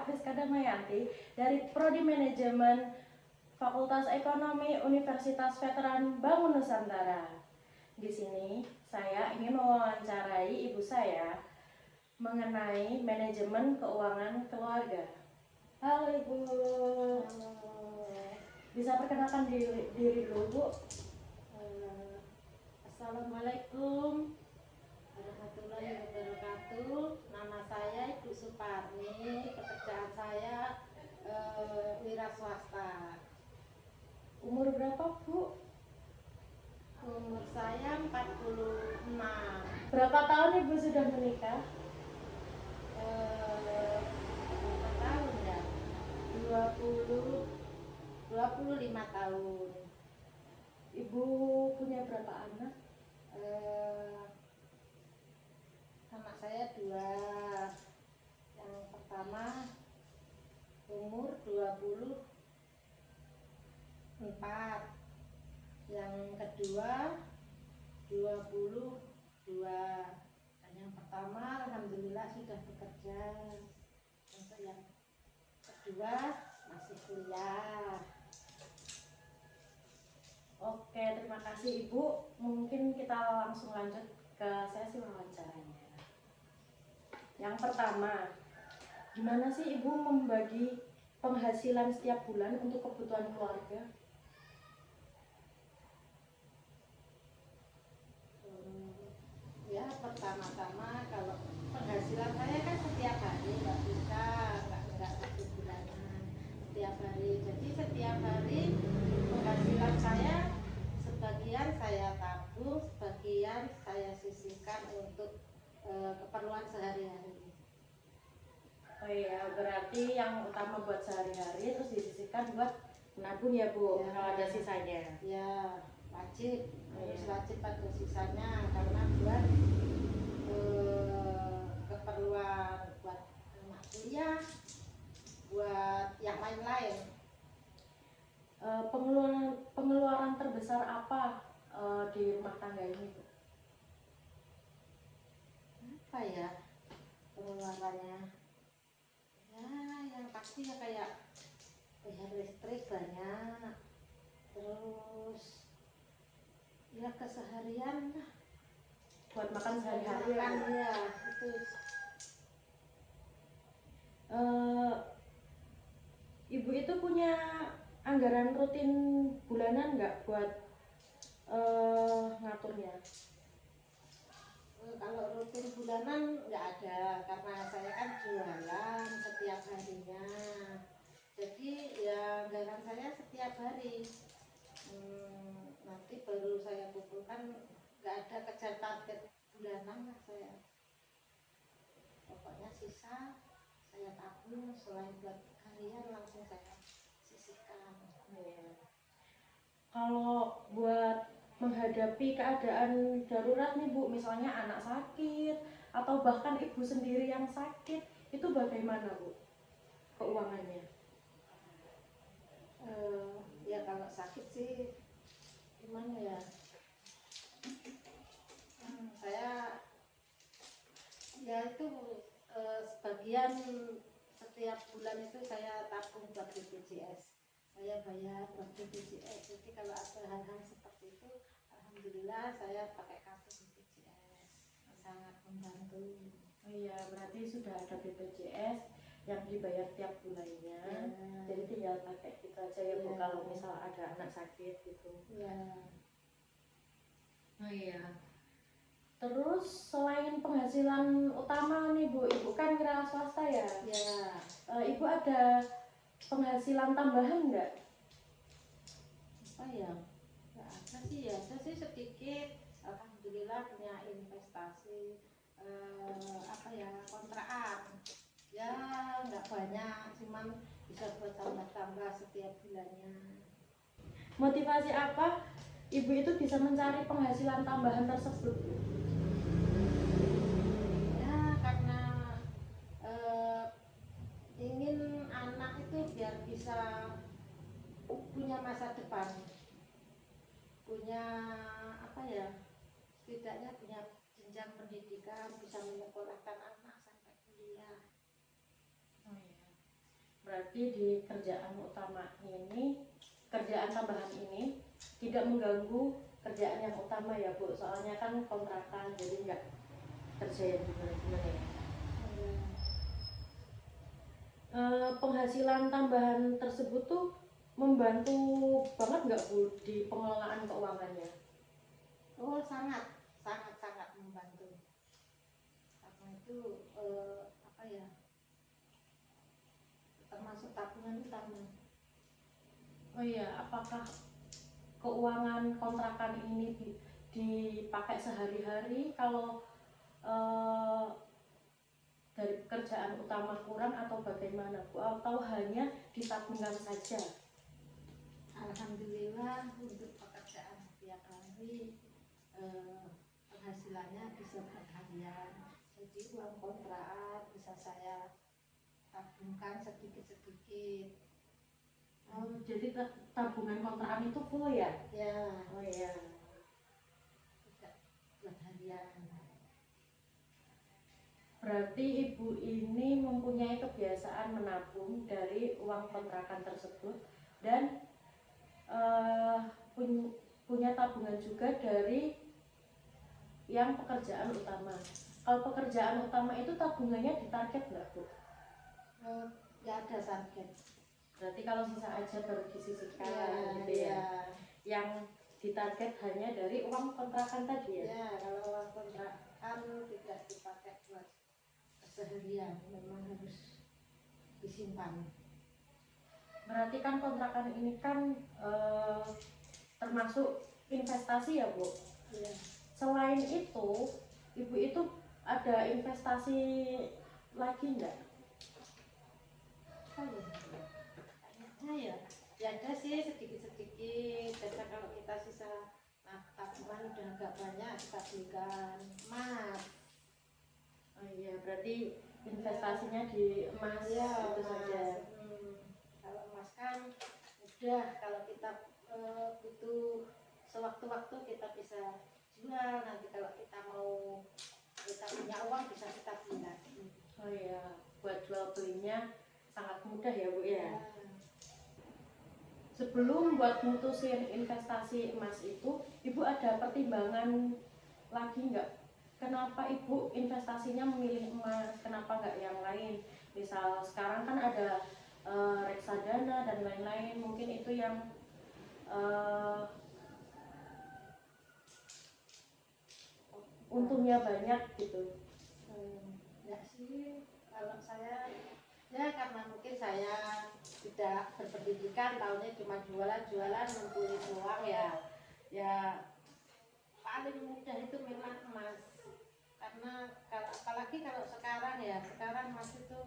Friska Damayanti dari Prodi Manajemen Fakultas Ekonomi Universitas Veteran Bangun Nusantara. Di sini saya ingin mewawancarai ibu saya mengenai manajemen keuangan keluarga. Halo Ibu. Halo. Bisa perkenalkan diri dulu Bu? Assalamualaikum warahmatullahi wabarakatuh. Nama saya Ibu Suparni. Pekerjaan saya wira swasta. Umur berapa Bu? Umur saya 46. Berapa tahun Ibu sudah menikah? Berapa tahun ya? 25 tahun. Ibu punya berapa anak? Anak saya 2. Yang pertama umur 24, yang kedua 22, dan yang pertama alhamdulillah sudah bekerja. Untuk yang kedua masih kuliah. Oke, terima kasih Ibu. Mungkin kita langsung lanjut ke sesi wawancaranya. Yang pertama, gimana sih Ibu membagi penghasilan setiap bulan untuk kebutuhan keluarga? Ya pertama-tama kalau penghasilan saya kan setiap hari, nggak bisa nggak 1 bulanan, setiap hari. Jadi setiap hari penghasilan saya sebagian saya tabung, sebagian saya sisihkan untuk keperluan sehari-hari. Oh iya, berarti yang utama buat sehari-hari terus disisihkan buat menabung ya Bu, Ya. kalau ada sisanya. Ya wajib, harus Iya. wajib ada sisanya karena buat keperluan buat anak kuliah, buat yang lain-lain. Pengeluaran terbesar apa di rumah tangga ini Bu? Apa ya pengeluarannya? Ya yang pasti ya kayak bayar listrik banyak, terus ya keseharian lah, Buat makan sehari-hari ya. makan ya itu. Ibu itu punya anggaran rutin bulanan nggak buat ngaturnya? Kalau rutin bulanan nggak ada karena saya kan jualan setiap harinya. Jadi ya anggaran saya setiap hari. Nanti baru saya kumpulkan, nggak ada kejar target bulanan lah saya. Pokoknya sisa saya tabung, selain buat harian langsung saya sisihkan. Iya. Kalau buat menghadapi keadaan darurat nih Bu, misalnya anak sakit atau bahkan ibu sendiri yang sakit, itu bagaimana Bu keuangannya? Ya kalau sakit sih gimana ya? Saya ya itu sebagian setiap bulan itu saya tabung buat BPJS. Saya bayar buat BPJS. Jadi kalau ada hal-hal seperti itu, alhamdulillah saya pakai kartu BPJS. Sangat membantu. Oh iya, berarti sudah ada BPJS yang dibayar tiap bulannya. Ya. Jadi tinggal pakai gitu aja ya Bu, Ya. kalau misal ada anak sakit gitu. Ya. Oh iya. Terus selain penghasilan utama nih Bu, Ibu kan wira swasta ya? Ya. Ibu ada penghasilan tambahan nggak? Apa ya? Nggak ada sih, ya ada sih sedikit. Alhamdulillah punya investasi apa ya, kontrakan. Ya nggak banyak, cuman bisa buat tambah-tambah setiap bulannya. Motivasi apa Ibu itu bisa mencari penghasilan tambahan tersebut? Ya karena ingin anak itu biar bisa punya masa depan, punya apa ya, setidaknya punya jenjang pendidikan, bisa menyekolahkan anak sampai kuliah. Oh iya. Berarti di kerjaan utama ini, kerjaan tambahan ini tidak mengganggu kerjaan yang utama ya Bu, soalnya kan kontrakan jadi nggak kerja yang gimana-gimana ya. Penghasilan tambahan tersebut tuh membantu banget nggak Bu di pengelolaan keuangannya? Oh, sangat sangat sangat membantu. Karena itu apa ya, termasuk tabungan utama. Oh iya, apakah keuangan kontrakan ini dipakai sehari-hari kalau eh, dari pekerjaan utama kurang atau bagaimana Bu? Atau hanya ditabungkan saja? Alhamdulillah untuk pekerjaan setiap hari penghasilannya bisa berharian. Jadi uang kontrakan bisa saya tabungkan sedikit-sedikit. Oh, jadi tabungan kontrakan itu full ya? Ya, Oh iya. tidak buat harian. Berarti ibu ini mempunyai kebiasaan menabung dari uang kontrakan tersebut dan eh, punya tabungan juga dari yang pekerjaan utama. Kalau pekerjaan utama itu tabungannya ditarget nggak Bu? Ya ada target. Berarti kalau sisa aja baru disisihkan Ya, gitu ya. ya. Yang ditarget hanya dari uang kontrakan tadi ya. Ya, kalau uang kontrakan tidak dipakai buat keseharian, memang harus disimpan. Berarti kan kontrakan ini kan termasuk investasi ya Bu. Ya. Selain itu, ibu itu ada investasi lagi nggak? Kayaknya ya ada sih sedikit-sedikit. Biasa kalau kita sisa tabungan udah agak banyak, kita belikan emas. Oh iya, berarti investasinya di emas Ya, itu emas. saja. Kalau emas kan udah, kalau kita butuh sewaktu-waktu kita bisa jual. Nanti kalau kita mau, kita punya uang bisa kita beli lagi. Oh iya, buat jual belinya sangat mudah ya Bu ya. Sebelum buat mutusin investasi emas itu, ibu ada pertimbangan lagi nggak? Kenapa ibu investasinya memilih emas? Kenapa nggak yang lain? Misal sekarang kan ada reksadana dan lain-lain, mungkin itu yang untungnya banyak gitu. Ya sih, kalau saya ya karena mungkin saya tidak berpendidikan, tahunya cuma jualan-jualan ngumpulin uang ya. Ya paling mudah itu memang emas. Karena apalagi kalau sekarang ya, sekarang emas itu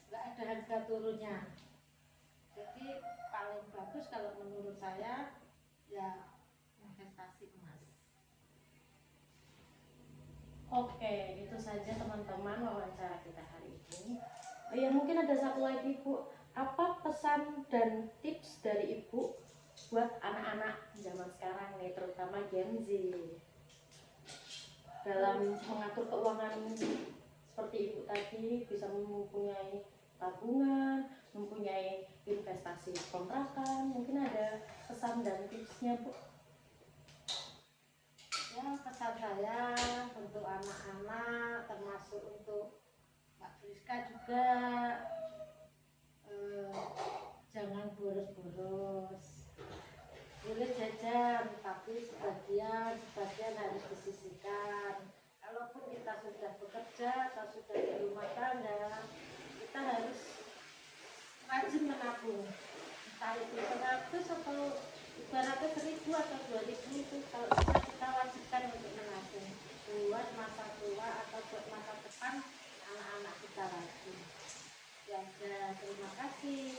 nggak ada harga turunnya. Jadi paling bagus kalau menurut saya ya investasi emas. Oke, itu saja teman-teman wawancara kita hari ini. Oh ya, mungkin ada satu lagi Bu. Apa pesan dan tips dari Ibu buat anak-anak zaman sekarang nih, terutama Gen Z, dalam mengatur keuangan seperti Ibu tadi, bisa mempunyai tabungan, mempunyai investasi kontrakan. Mungkin ada pesan dan tipsnya Bu? Ya, pesan saya untuk anak-anak, termasuk untuk Mbak Friska juga, jangan boros-boros. Boleh jajan, tapi sebagian harus disisihkan. Kalaupun kita sudah bekerja atau sudah di rumah tangga, kita harus rajin menabung. Entah itu 100 atau ibaratnya 1000 atau 2000, itu kalau bisa kita wajibkan untuk menabung buat masa tua atau buat masa depan anak-anak kita lagi. Ya, terima kasih.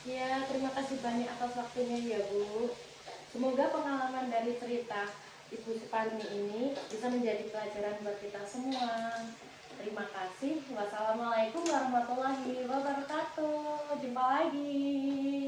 Ya, terima kasih banyak atas waktunya ya Bu. Semoga pengalaman dari cerita Ibu Suparni ini bisa menjadi pelajaran buat kita semua. Terima kasih. Wassalamualaikum warahmatullahi wabarakatuh. Jumpa lagi.